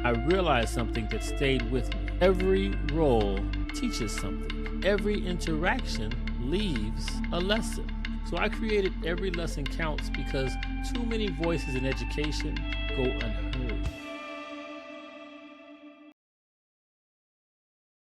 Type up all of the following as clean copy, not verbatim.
I realized something that stayed with me. Every role teaches something, every interaction leaves a lesson. So I created Every Lesson Counts because too many voices in education go unheard.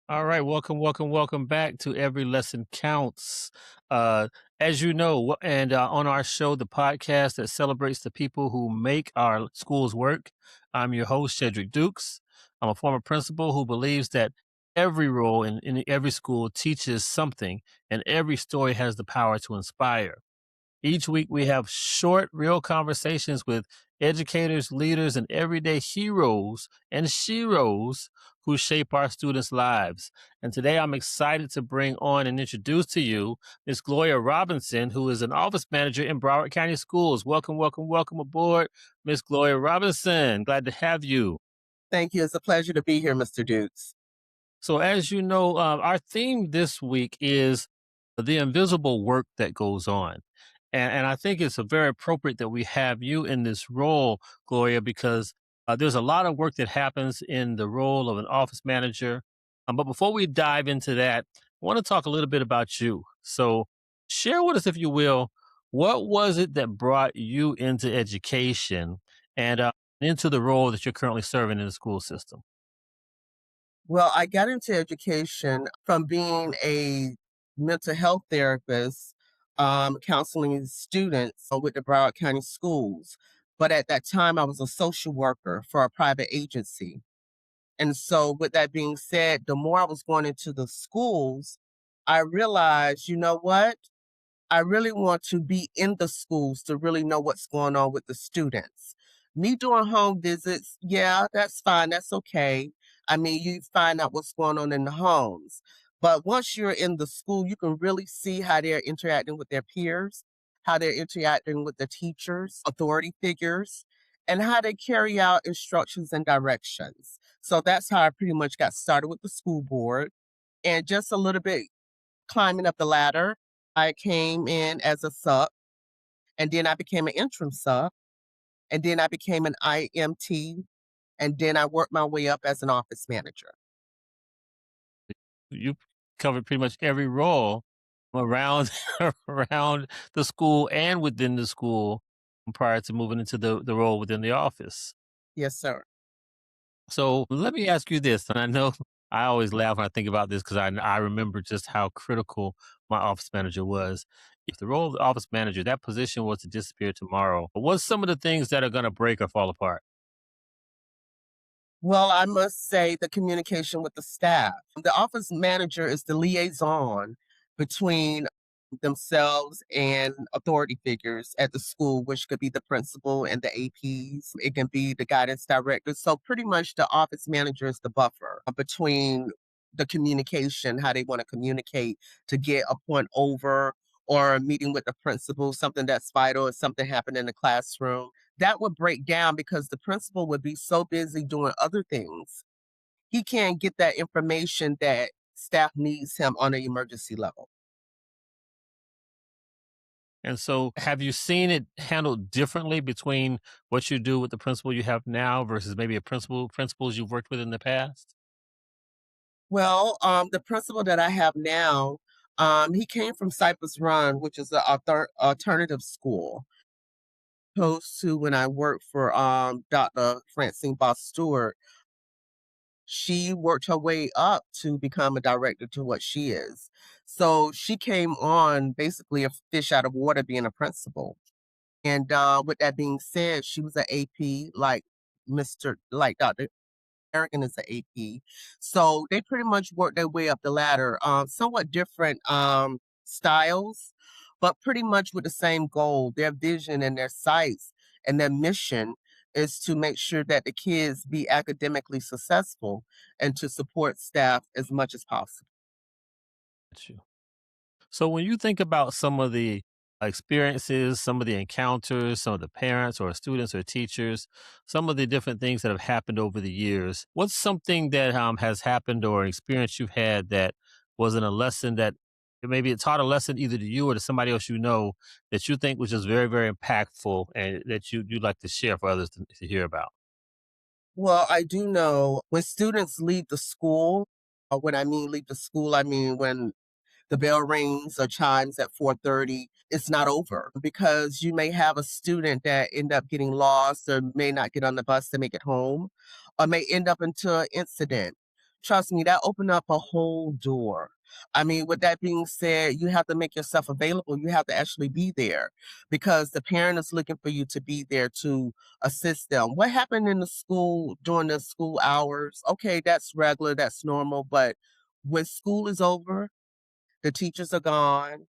All right, welcome back to Every Lesson Counts. Uh, as you know, on our show, the podcast that celebrates the people who make our schools work, I'm your host, Cedric Dukes. I'm a former principal who believes that every role in every school teaches something, and every story has the power to inspire. Each week, we have short, real conversations with educators, leaders, and everyday heroes and sheroes who shape our students' lives. And today, I'm excited to bring on and introduce to you Miss Gloria Robinson, who is an office manager in Broward County Schools. Welcome aboard, Miss Gloria Robinson. Glad to have you. Thank you. It's a pleasure to be here, Mr. Dukes. So, as you know, our theme this week is the invisible work that goes on. And I think it's a very appropriate that we have you in this role, Gloria, because there's a lot of work that happens in the role of an office manager. But before we dive into that, I want to talk a little bit about you. So, share with us, if you will, what was it that brought you into education and into the role that you're currently serving in the school system? Well, I got into education from being a mental health therapist, counseling students with the Broward County Schools. But at that time, I was a social worker for a private agency. And so, with that being said, the more I was going into the schools, I realized, you know what? I really want to be in the schools to really know what's going on with the students. Me doing home visits, yeah, that's fine. That's okay. I mean, you find out what's going on in the homes. But once you're in the school, you can really see how they're interacting with their peers, how they're interacting with the teachers, authority figures, and how they carry out instructions and directions. So that's how I pretty much got started with the school board. And just a little bit climbing up the ladder, I came in as a sub, and then I became an interim sub, and then I became an IMT, and then I worked my way up as an office manager. You covered pretty much every role around around the school and within the school prior to moving into the role within the office. Yes, sir. So let me ask you this, and I know I always laugh when I think about this because I remember just how critical my office manager was. If the role of the office manager, that position was to disappear tomorrow, what's some of the things that are going to break or fall apart? Well, I must say the communication with the staff. The office manager is the liaison between themselves and authority figures at the school, which could be the principal and the APs. It can be the guidance director. So pretty much the office manager is the buffer between the communication, how they want to communicate to get a point over or a meeting with the principal, something that's vital or something happened in the classroom that would break down because the principal would be so busy doing other things. He can't get that information that staff needs him on an emergency level. And so, have you seen it handled differently between what you do with the principal you have now versus maybe a principals you've worked with in the past? Well, the principal that I have now, he came from Cypress Run, which is an alternative school. Opposed to when I worked for Dr. Francine Boss Stewart, she worked her way up to become a director to what she is. So she came on basically a fish out of water being a principal. And with that being said, she was an AP like Dr. American is an AP. So they pretty much worked their way up the ladder. Somewhat different styles, but pretty much with the same goal. Their vision and their sights and their mission is to make sure that the kids be academically successful and to support staff as much as possible. Got you. So when you think about some of the experiences, some of the encounters, some of the parents or students or teachers, some of the different things that have happened over the years, what's something that has happened or experience you've had that wasn't a lesson that maybe it taught a lesson either to you or to somebody else you know that you think was just very, very impactful and that you'd like to share for others to hear about? Well, I do know when students leave the school, when I mean leave the school, I mean when the bell rings or chimes at 4:30, it's not over because you may have a student that end up getting lost or may not get on the bus to make it home or may end up into an incident. Trust me, that opened up a whole door. I mean, with that being said, you have to make yourself available. You have to actually be there because the parent is looking for you to be there to assist them. What happened in the school during the school hours? Okay, that's regular, that's normal, but when school is over, the teachers are gone,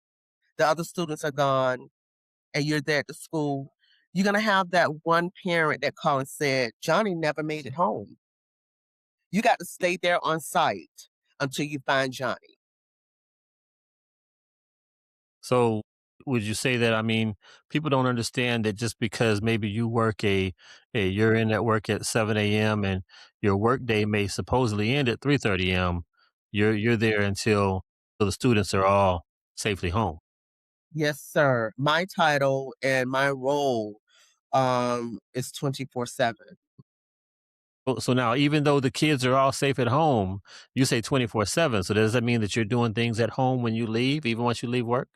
the other students are gone, and you're there at the school, you're gonna have that one parent that called and said, Johnny never made it home. You got to stay there on site until you find Johnny. So would you say that, I mean, people don't understand that just because maybe you work you're in at work at 7 a.m. and your work day may supposedly end at 3:30 a.m., you're there until the students are all safely home. Yes, sir. My title and my role is 24/7. So now even though the kids are all safe at home, you say 24/7. So does that mean that you're doing things at home when you leave, even once you leave work?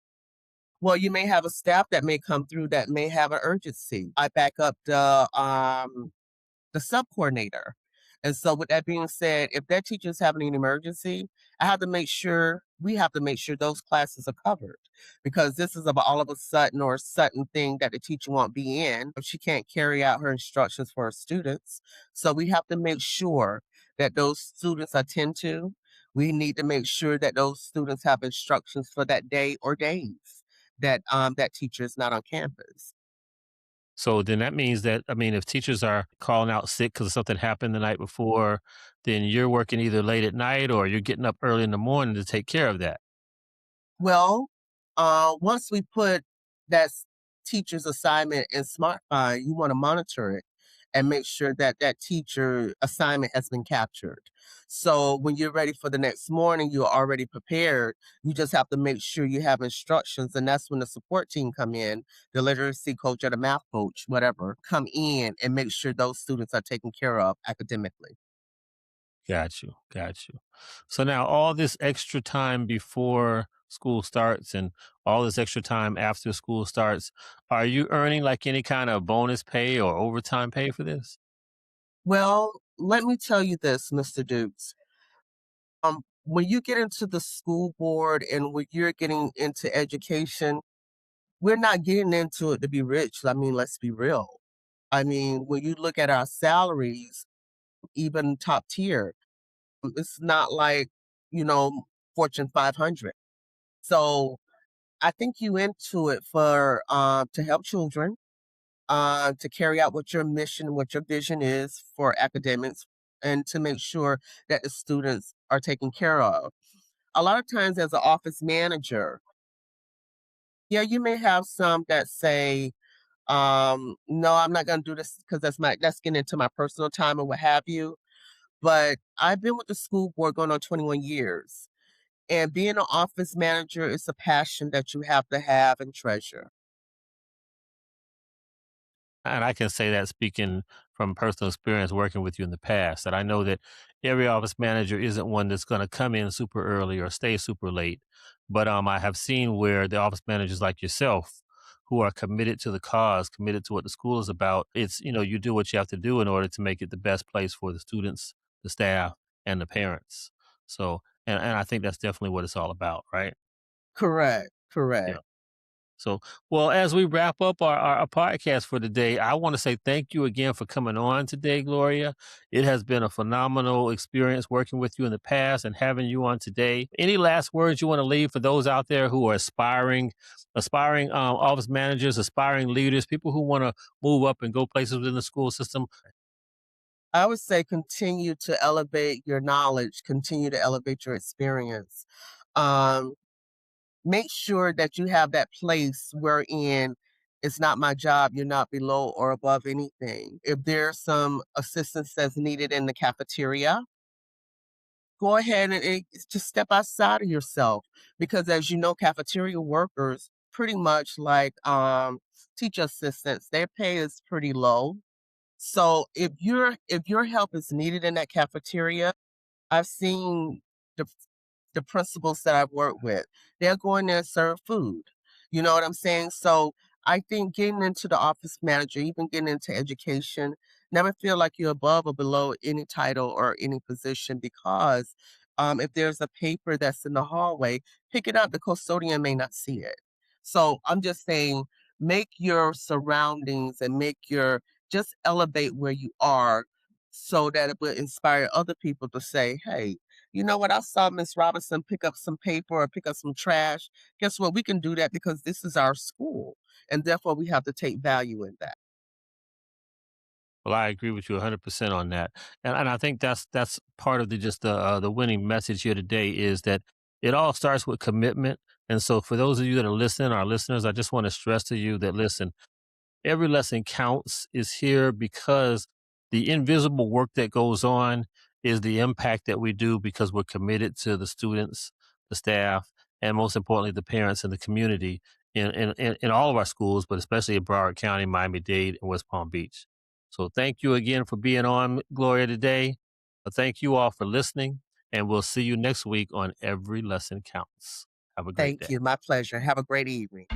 Well, you may have a staff that may come through that may have an urgency. I back up the sub coordinator. And so with that being said, if that teacher's having an emergency, I have to make sure we have to make sure those classes are covered because this is about all of a sudden or a sudden thing that the teacher won't be in. She can't carry out her instructions for her students. So we have to make sure that those students are tend to. We need to make sure that those students have instructions for that day or days that that teacher is not on campus. So then that means that, I mean, if teachers are calling out sick because something happened the night before, then you're working either late at night or you're getting up early in the morning to take care of that. Well, once we put that teacher's assignment in SmartFind, you want to monitor it and make sure that that teacher assignment has been captured. So when you're ready for the next morning, you're already prepared. You just have to make sure you have instructions, and that's when the support team come in, the literacy coach or the math coach, whatever, come in and make sure those students are taken care of academically. Got you. Got you. So now all this extra time before school starts and all this extra time after school starts, are you earning like any kind of bonus pay or overtime pay for this? Well, let me tell you this, Mr. Dukes. When you get into the school board and when you're getting into education, we're not getting into it to be rich. I mean, let's be real. I mean, when you look at our salaries, even top tier, it's not like, you know, Fortune 500. So I think you into it for to help children, to carry out what your mission, what your vision is for academics, and to make sure that the students are taken care of. A lot of times as an office manager, yeah, you may have some that say, no, I'm not going to do this because that's getting into my personal time or what have you. But I've been with the school board going on 21 years. And being an office manager is a passion that you have and treasure. And I can say that speaking from personal experience working with you in the past, that I know that every office manager isn't one that's going to come in super early or stay super late. But I have seen where the office managers like yourself, who are committed to the cause, committed to what the school is about, it's, you do what you have to do in order to make it the best place for the students, the staff, and the parents. So, and I think that's definitely what it's all about, right? Correct, Yeah. correct. So, well, as we wrap up our podcast for today, I want to say thank you again for coming on today, Gloria. It has been a phenomenal experience working with you in the past and having you on today. Any last words you want to leave for those out there who are aspiring office managers, aspiring leaders, people who want to move up and go places within the school system? I would say continue to elevate your knowledge, continue to elevate your experience. Um, Make sure that you have that place wherein it's not my job, you're not below or above anything. If there's some assistance that's needed in the cafeteria, go ahead and just step outside of yourself because as you know, cafeteria workers pretty much like teacher assistants, their pay is pretty low. So if your help is needed in that cafeteria, I've seen the the principals that I've worked with. They'll go in there and serve food. You know what I'm saying? So I think getting into the office manager, even getting into education, never feel like you're above or below any title or any position because if there's a paper that's in the hallway, pick it up. The custodian may not see it. So I'm just saying, make your surroundings and make your just elevate where you are so that it will inspire other people to say, hey, you know what? I saw Miss Robinson pick up some paper or pick up some trash. Guess what? We can do that because this is our school. And therefore, we have to take value in that. Well, I agree with you 100% on that, and I think that's part of the winning message here today is that it all starts with commitment. And so, for those of you that are listening, our listeners, I just want to stress to you that listen, every lesson counts is here because the invisible work that goes on is the impact that we do because we're committed to the students, the staff, and most importantly, the parents and the community in all of our schools, but especially in Broward County, Miami-Dade, and West Palm Beach. So thank you again for being on, Gloria, today. Thank you all for listening, and we'll see you next week on Every Lesson Counts. Have a great Thank day. you. My pleasure. Have a great evening.